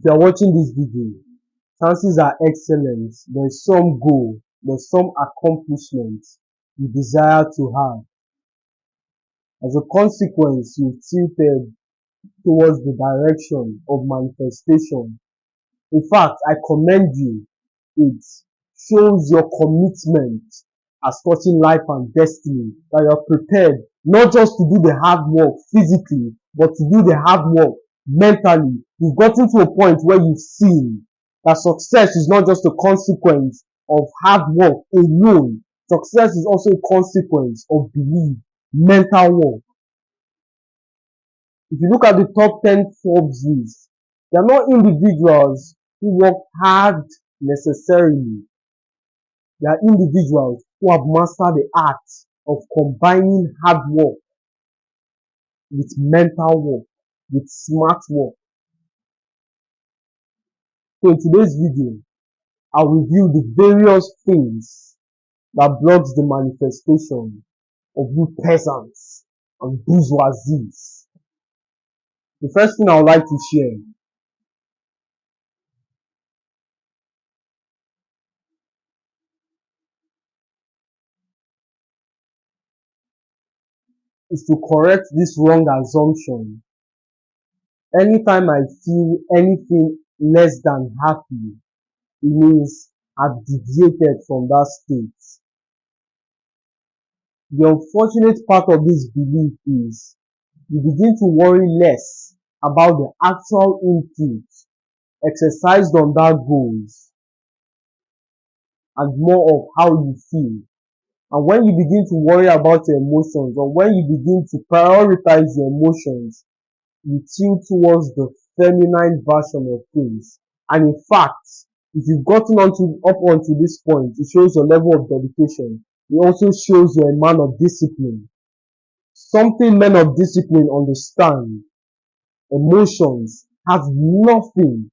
you are watching this video, chances are excellent. There's some goal, there's some accomplishment you desire to have. As a consequence, you've tilted towards the direction of manifestation. In fact, I commend you. It shows your commitment as touching life and destiny, that you are prepared not just to do the hard work physically, but to do the hard work mentally. You've gotten to a point where you've seen that success is not just a consequence of hard work alone. Success is also a consequence of belief, mental work. If you look at the top 10 Forbes list, they are not individuals who work hard necessarily. They are individuals who have mastered the art of combining hard work with mental work, with smart work. So in today's video, I'll review the various things that blocks the manifestation of you peasants and bourgeoisies. The first thing I would like to share is to correct this wrong assumption. Anytime I feel anything less than happy, it means I've deviated from that state. The unfortunate part of this belief is you begin to worry less about the actual input exercised on that goals and more of how you feel. And when you begin to worry about your emotions, or when you begin to prioritize your emotions, you tilt towards the feminine version of things. And in fact, if you've gotten up onto this point, it shows your level of dedication. It also shows you're a man of discipline. Something men of discipline understand. Emotions have nothing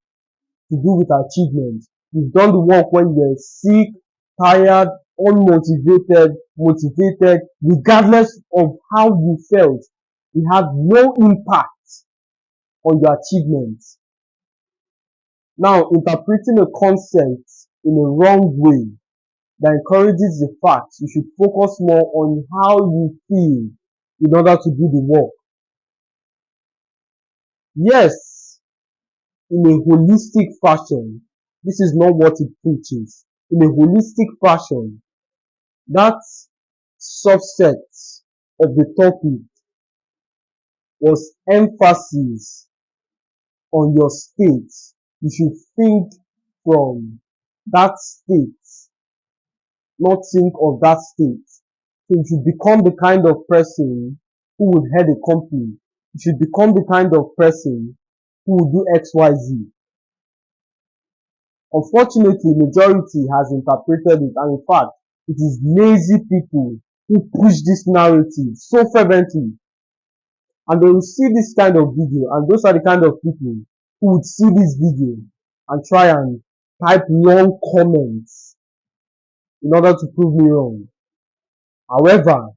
to do with achievement. You've done the work when you're sick, tired, unmotivated, motivated, regardless of how you felt. It had no impact on your achievements. Now, interpreting a concept in a wrong way that encourages the fact you should focus more on how you feel in order to do the work. Yes, in a holistic fashion, this is not what it preaches. In a holistic fashion, that subset of the topic was emphasis on your state. You should think from that state, not think of that state. So you should become the kind of person who would head a company. You should become the kind of person who will do XYZ. Unfortunately, majority has interpreted it, and in fact, it is lazy people who push this narrative so fervently. And they will see this kind of video, and those are the kind of people who would see this video and try and type long comments in order to prove me wrong. However,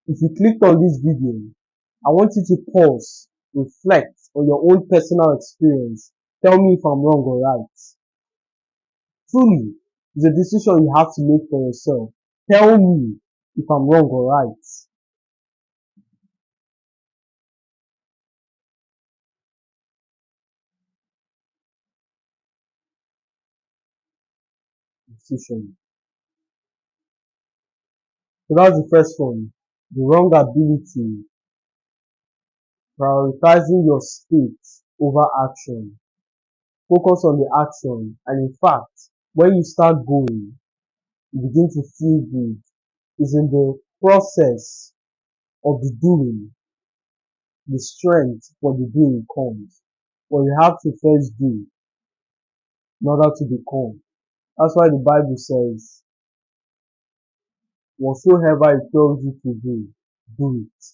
if you clicked on this video, I want you to pause, reflect on your own personal experience. Tell me if I'm wrong or right. Truly, it's a decision you have to make for yourself. Tell me if I'm wrong or right. Decision. So that's the first one. The wrong ability. Prioritizing your state over action. Focus on the action, and in fact, when you start going, you begin to feel good. It's in the process of the doing, the strength for the doing comes. But you have to first do in order to become. That's why the Bible says, whatsoever it tells you to do, do it.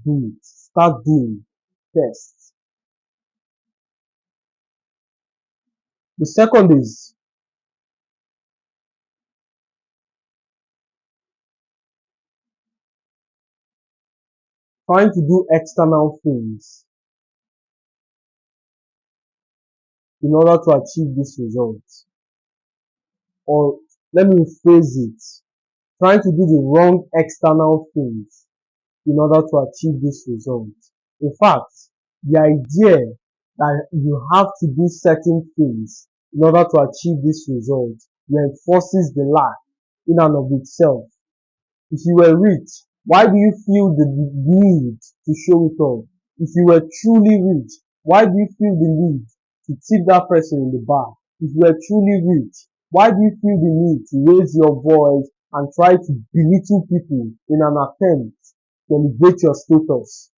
Do it. Start doing first. The second is trying to do external things. in order to achieve this result. Or let me rephrase it, trying to do the wrong external things in order to achieve this result. In fact, the idea that you have to do certain things in order to achieve this result reinforces the lack in and of itself. If you were rich, why do you feel the need to show it off? If you were truly rich, why do you feel the need to tip that person in the bar? If you were truly rich, why do you feel the need to raise your voice and try to belittle people in an attempt to elevate your status?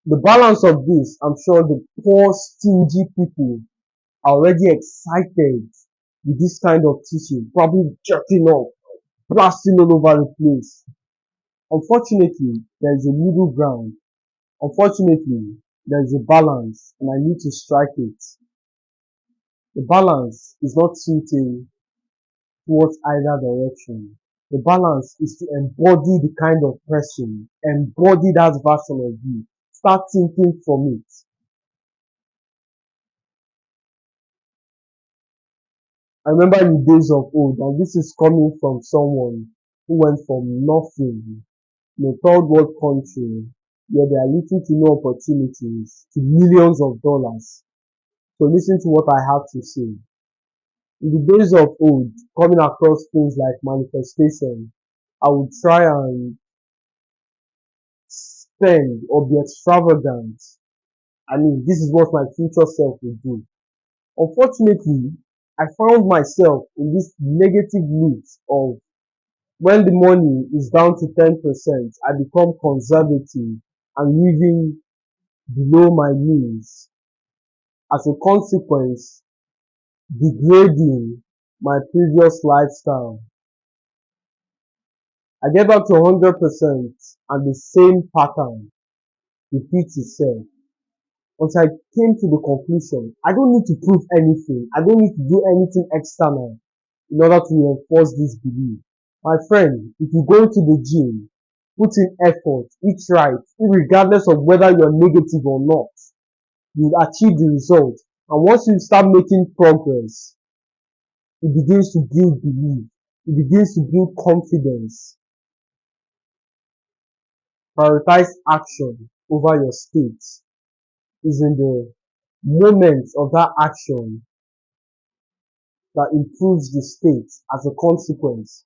The balance of this, I'm sure the poor, stingy people are already excited with this kind of teaching, probably jerking off, blasting all over the place. Unfortunately, there is a middle ground. Unfortunately, there is a balance, and I need to strike it. The balance is not tilting towards either direction. The balance is to embody the kind of person, embody that version of you. Start thinking from it. I remember in the days of old, and this is coming from someone who went from nothing in a third world country where there are little to no opportunities to millions of dollars. So listen to what I have to say. In the days of old, coming across things like manifestation, I would try and spend or be extravagant. I mean, this is what my future self would do. Unfortunately, I found myself in this negative loop of when the money is down to 10%, I become conservative and living below my means. As a consequence, degrading my previous lifestyle. I get back to 100% and the same pattern repeats itself until I came to the conclusion I don't need to prove anything. I don't need to do anything external in order to reinforce this belief. My friend, if you go to the gym, put in effort, eat right, regardless of whether you're negative or not, you achieve the result. And once you start making progress, it begins to build belief. It begins to build confidence. Prioritize action over your state. Is in the moment of that action that improves the state as a consequence.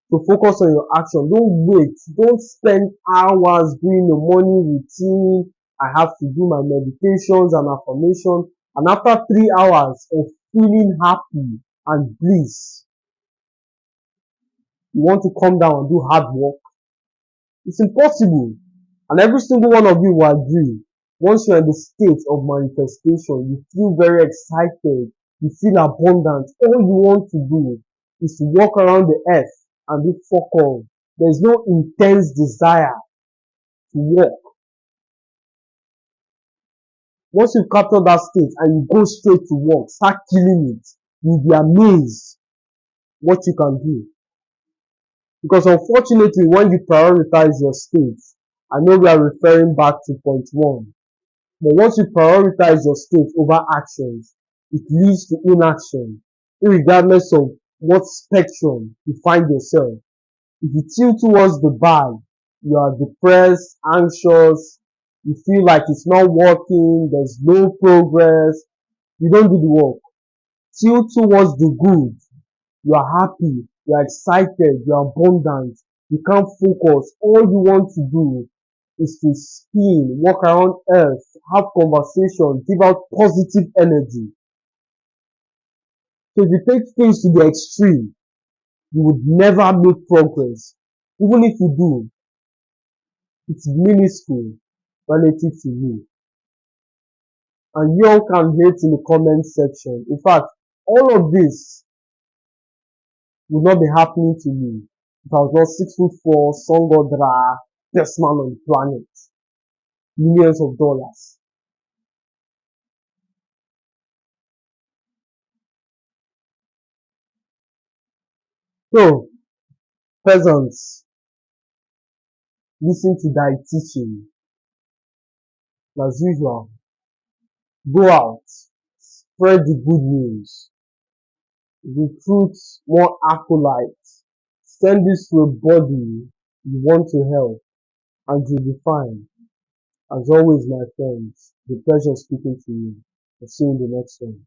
So focus on your action. Don't wait. Don't spend hours doing the morning routine. I have to do my meditations and affirmation. And after 3 hours of feeling happy and bliss, you want to come down and do hard work. It's impossible. And every single one of you will agree. Once you're in the state of manifestation, you feel very excited. You feel abundant. All you want to do is to walk around the earth and do fuck all. There's no intense desire to walk. Once you've captured that state and you go straight to work, start killing it, you'll be amazed what you can do. Because unfortunately, when you prioritize your state, I know we are referring back to point one, but once you prioritize your state over actions, it leads to inaction, regardless of what spectrum you find yourself. If you tilt towards the bad, you are depressed, anxious, you feel like it's not working, there's no progress, you don't do the work. Tilt towards the good, you are happy, you are excited, you are abundant, you can't focus. All you want to do is to spin, walk around earth, have conversation, give out positive energy. So if you take things to the extreme, you would never make progress. Even if you do, it's minuscule relative to you. And you all can hate in the comment section. In fact, all of this would not be happening to me if I was not 6'4", Songodra, best man on the planet, millions of dollars. So, peasants, listen to thy teaching. As usual, go out, spread the good news, recruit more acolytes, send this to a body you want to help, and you'll be fine. As always, my friends, the pleasure speaking to you. I'll see you in the next one.